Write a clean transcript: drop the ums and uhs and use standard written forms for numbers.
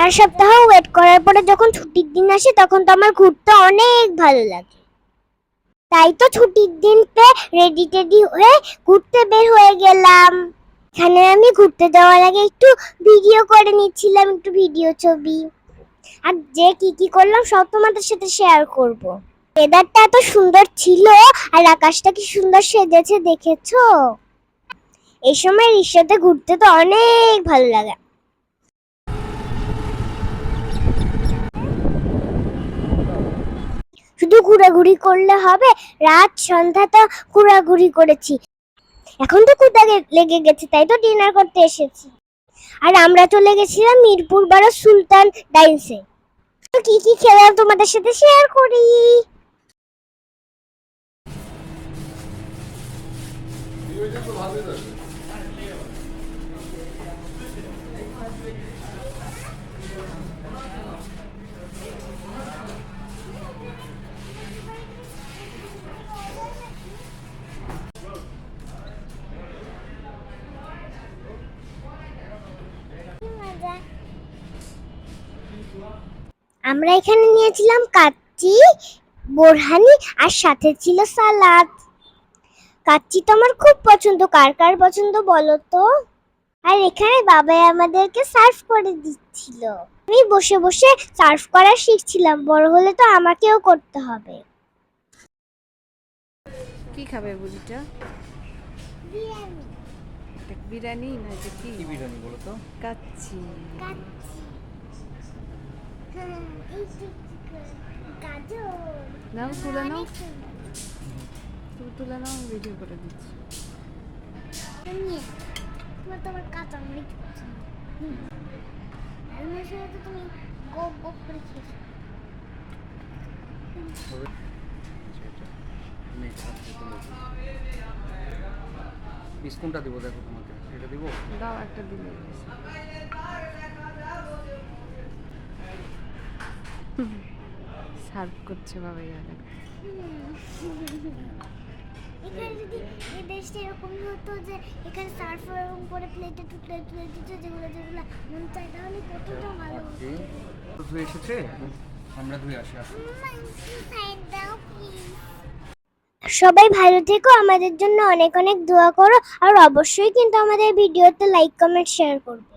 সারা সপ্তাহ ওয়েট করার পরে যখন ছুটির দিন আসে তখন তো আমার ঘুরতে অনেক ভালো লাগে। তাই তো ছুটির দিনতে রেডি টেডি হয়ে ঘুরতে বের হয়ে গেলাম। এখানে আমি ঘুরতে যাওয়ার আগে একটু ভিডিও করে নিচ্ছিলাম, একটু ভিডিও ছবি। আর যে কি করলাম সব তোমাদের সাথে শেয়ার করব। ওয়েদারটা এত সুন্দর ছিল আর আকাশটা কি সুন্দর সেজেছে দেখেছো? এই সময় রিক্সাতে ঘুরতে তো অনেক ভালো লাগে। শুধু ঘোরাঘুরি করলে হবে? রাত সন্ধ্যা তো ঘোরাঘুরি করেছি, এখন তো ক্ষুধা লেগে গেছে, তাই তো ডিনার করতে এসেছি। আর আমরা চলে গেছিলাম মিরপুর 12 সুলতান ডাইন্সে। কি খেলাম তোমাদের সাথে শেয়ার করি। আমরা এখানে নিয়েছিলাম কাচ্চি, বোরহানি আর সাথে ছিল সালাদ। কাচ্চি তো আমার খুব পছন্দ, কার কার পছন্দ বলো তো? আর এখানে বাবা আমাদেরকে সার্ভ করে দিচ্ছিল। আমি বসে বসে সার্ভ করা শিখছিলাম, বড় হলে তো আমাকেও করতে হবে। কি খাবে বুড়িটা? বিরিয়ানি। এটা বিরিয়ানি না, এটা কি? কি বিরিয়ানি বলো তো? কাচ্চি। কাচ্চি। হ্যাঁ, এই যে গাজর। নাও তুলে নাও, তুমি তুলে নাও, আমি ভিডিও করে দিচ্ছি। তোমার তো আমার কাঁচা মরিচ পছন্দ। আমার সাথে তুমি গোপ গোপ করে খেয়েছো। পিস কোনটা দিব দেখো তোমাকে, এটা দিব? দাও একটা দিলে। সার্ভ করছে বাবা ইয়ারে। এখানে যদি এই দেশটা এরকম হতো যে এখানে সার্ভ এরকম করে প্লেটে যেগুলো মন চায়, তাহলে কতটা ভালো হতো। ধুয়ে এসেছে, আমরা ধুয়ে আসি। সবাই ভালো থেকো, আমাদের জন্য অনেক অনেক দোয়া করো, আর অবশ্যই কিন্তু আমাদের ভিডিওতে লাইক কমেন্ট শেয়ার করবে।